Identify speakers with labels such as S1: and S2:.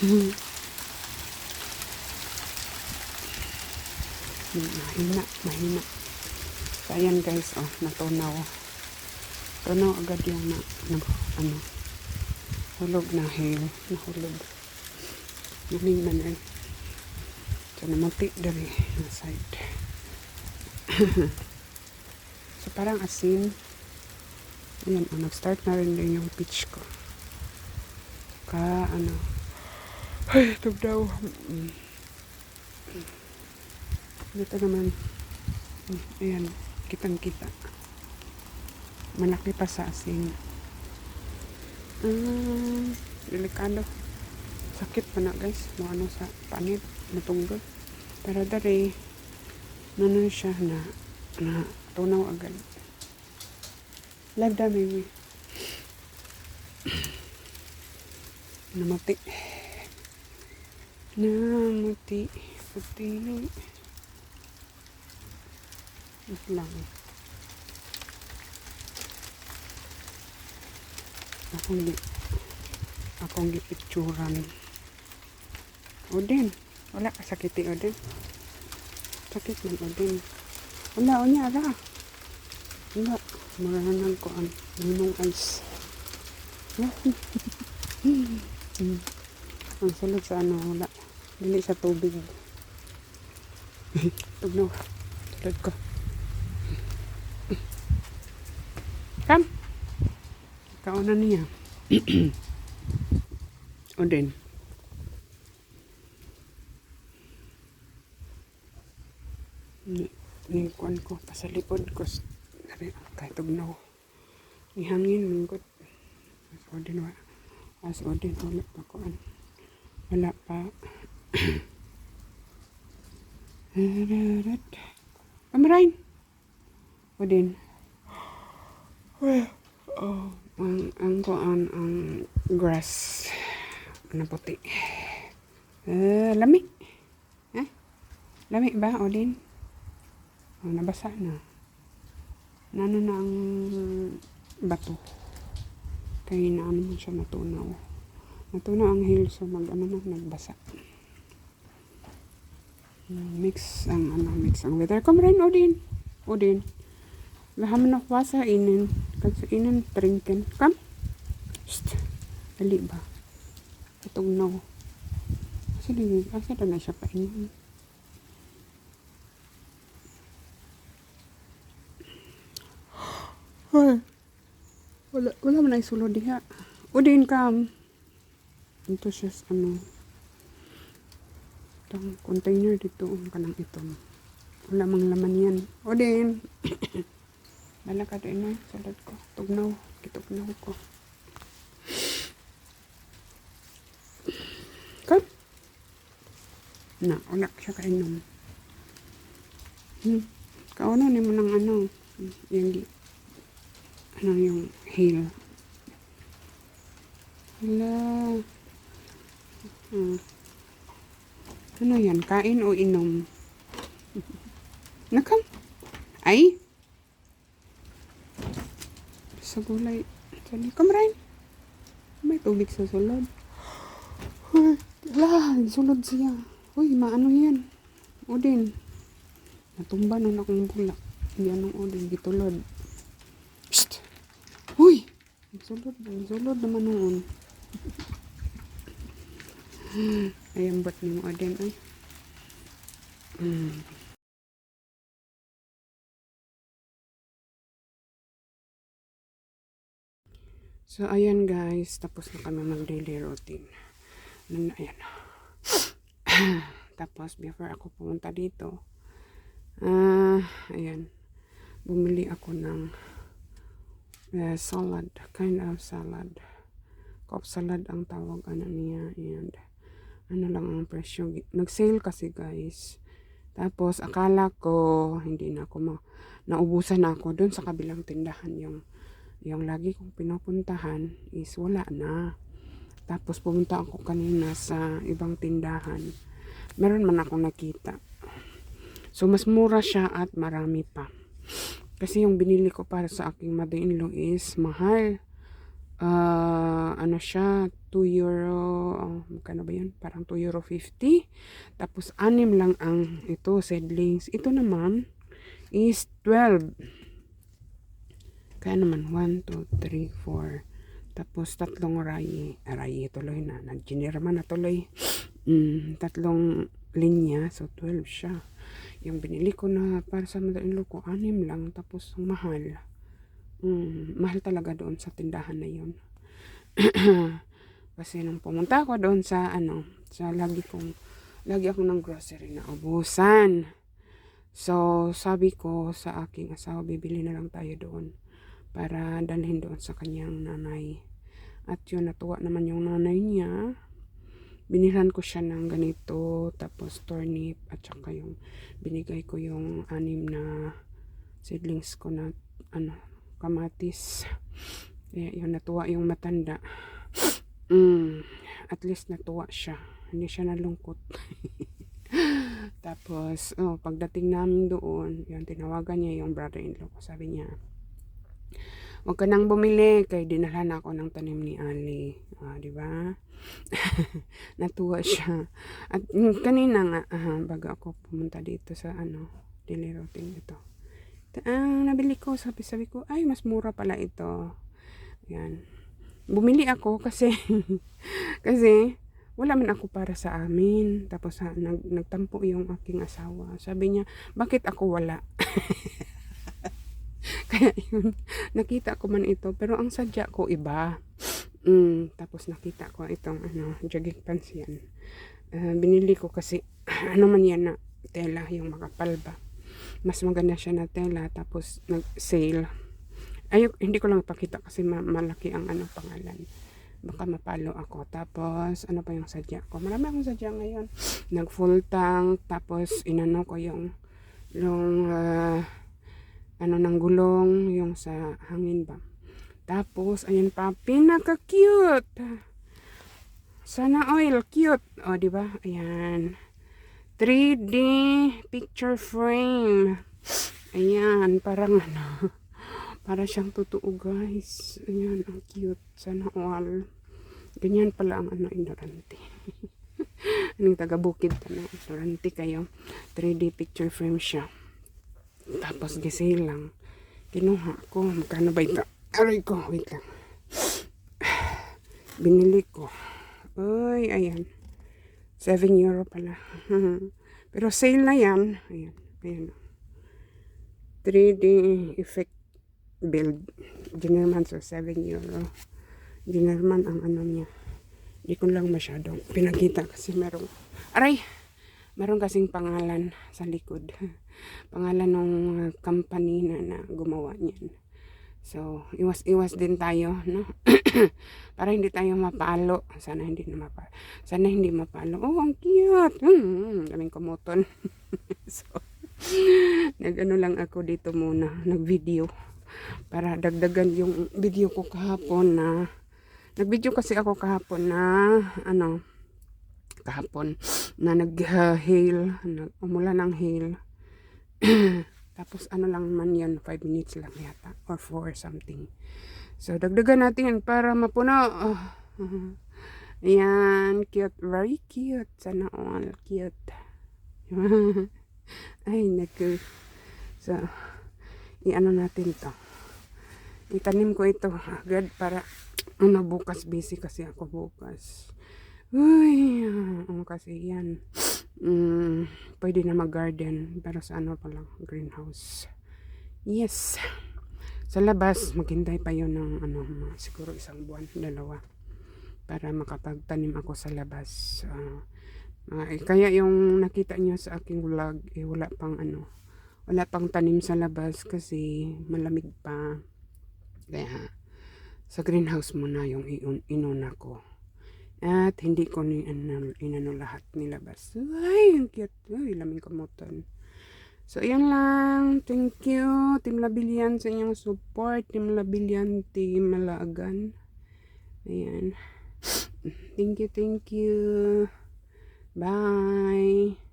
S1: Mahina. So, ayan guys, oh, natunaw. Tunaw agad yung hulog na hail. Nahulog. Naning man rin. So, namuti dari na side. So, parang asin. Ayan, oh, nag-start na rin yung pitch ko. Ay, ito daw. Ito naman. Ayan, kitang-kita. Malaki pa sa asin. Delikado. Sakit pa na guys. Ano sa panit, natunggal. Pero dari, siya na tunaw agad. Live da, baby. Namuti. Puti. Ito lang. Akong gipicturan. Odin. Wala ka sakiti, Odin. Sakit man, Odin. Wala, o niya, ara. Wala. Maranan ko ang lunong ice. Ang sulod sa wala. Dili sa tubig. Tugnaw. Sulod ko. Come. Kauna niya. Odin. Nikuan ko. Pasalipod ko. Kahit tugnaw. Ihangin. Mingkot. Odin wa. As Odin. Wala pa kuan. Wala pa. Kamarain. Odin. Oh, ang grass na puti. Lami. Lami ba, Odin? Oh, nabasa na. Nano na ang bato. Kaya naano mo siya natunaw. Natunaw ang hill, so nagbasa. Mix ang weather. Come rin, Odin. Lahaman ako sa inin. Kasi inin, trinken. Come. Shht. Dali ba? Katugnaw. Kasi na siya painin. Wala man ay sulod diha. Odin, come. Ito siya itong container dito. Kanang itong. Wala mang laman yan. Odin. Wala ka doon salad ko. Tugnaw. Kitugnaw ko. Come. Wala siya kainom. Kauna ni mo ng yung hill. Hala. Ano yan? Kain o inom? Nakam? Ay? Sa gulay. Kamarain. May tubig sa sulod. Hala, sulod siya. Uy, maano yan? Odin. Natumba nun akong bulak. Yan ang Odin. Gitulod. Psst. Uy! Sulod naman noon. Ayan, ba't ni mo Odin ay? So, ayan guys. Tapos na kami mag-daily routine. Ayan. Tapos, before ako pumunta dito, ayan. Bumili ako ng salad. Kind of salad. Cobb salad ang tawag niya. And, lang ang presyo. Nag-sale kasi guys. Tapos, akala ko, hindi na ako naubusan na ako dun sa kabilang tindahan. Yung lagi kong pinupuntahan is wala na. Tapos pumunta ako kanina sa ibang tindahan. Meron man akong nakita. So mas mura siya at marami pa. Kasi yung binili ko para sa aking mother-in-law is mahal. ano siya, 2 euro, magkano ba yun? Parang 2 euro 50. Tapos, 6 lang ang ito, seedlings. Ito naman is 12. Kaya naman, 1, 2, 3, 4. Tapos, tatlong rayi. Rayi tuloy na. Nag-generman na tuloy. Tatlong linya. So, 12 siya. Yung binili ko na para sa mother-in-law ko, 6 lang. Tapos, mahal. Mahal talaga doon sa tindahan na yun. Kasi nung pumunta ako doon sa sa lagi akong ng grocery na ubusan. So, sabi ko sa aking asawa, bibili na lang tayo doon para dalhin doon sa kanyang nanay. At yun, natuwa naman yung nanay niya. Binilhan ko siya ng ganito, tapos turnip, at saka yung binigay ko yung 6 na seedlings ko na kamatis. Kaya yun, natuwa yung matanda. At least natuwa siya. Hindi siya nalungkot. Tapos, pagdating namin doon, yun, tinawagan niya yung brother-in-law ko. Sabi niya, huwag ka nang bumili, kay dinalhan ako ng tanim ni Ali. Di ba? Natuwa siya. At kanina nga, bago ako pumunta dito sa daily routine ito. Nabili ko, sabi ko, ay, mas mura pala ito. Yan. Bumili ako kasi, wala man ako para sa amin. Tapos, nagtampo yung aking asawa. Sabi niya, bakit ako wala? Kaya yun, nakita ko man ito. Pero ang sadya ko, iba. Tapos, nakita ko itong, jogging pants yan. Binili ko kasi, man yan na tela, yung makapal ba. Mas maganda siya na tela, tapos nag-sale. Hindi ko lang ipakita kasi malaki ang pangalan. Baka mapalo ako. Tapos, ano pa yung sadya ko? Marami akong sadya ngayon. Nag-full tank, tapos inano ko yung ng gulong, yung sa hangin ba. Tapos, ayan pa, pinaka-cute. Sana oil, cute. O, diba? Ayan. 3D picture frame. Ayan, parang para siyang totoo, guys. Ayan, ang cute. Sana all. Ganyan pala ang ignorante. Anong taga-bukid ka na, ignorante kayo. 3D picture frame siya. Tapos gising lang. Kinuha ko. Magkano ba ito? Aray ko, wait lang. Binili ko. Uy, ayan. 7 euro pala. Pero sale na yan. Ayan. Ayan. 3D effect build. Generman, so 7 euro. Generman ang niya. Hindi ko lang masyadong pinakita kasi meron kasing pangalan sa likod. Pangalan ng company na gumawa niyan. So, iwas din tayo, no? Para hindi tayo mapalo. Sana hindi mapalo. Oh, ang cute. Daming kumuton. So, lang ako dito muna. Nag-video. Para dagdagan yung video ko kahapon na nag-video kasi ako kahapon na nag-hail. Umulan ng hail. Tapos lang man yan, 5 minutes lang yata, or 4 something. So, dagdagan natin para mapuno. Ayan, cute, very cute. Sana all cute. Ay, naku. So, natin to. Itanim ko ito agad para, bukas, busy kasi ako bukas. Uy, kasi yan. Pwede na mag-garden pero sa pa lang, greenhouse. Yes. Sa labas, maghintay pa yun ng siguro 1 buwan, 2 para makapagtanim ako sa labas. Kaya yung nakita niyo sa aking vlog, wala pang tanim sa labas kasi malamig pa. Kaya sa greenhouse muna yung inuna ko. At hindi ko inano lahat nilabas. Ay, ang cute. Ay, laming kamutan. So, ayan lang. Thank you, Team Labilian, sa inyong support. Team Labilian, Team Malagan. Ayan. Thank you. Bye.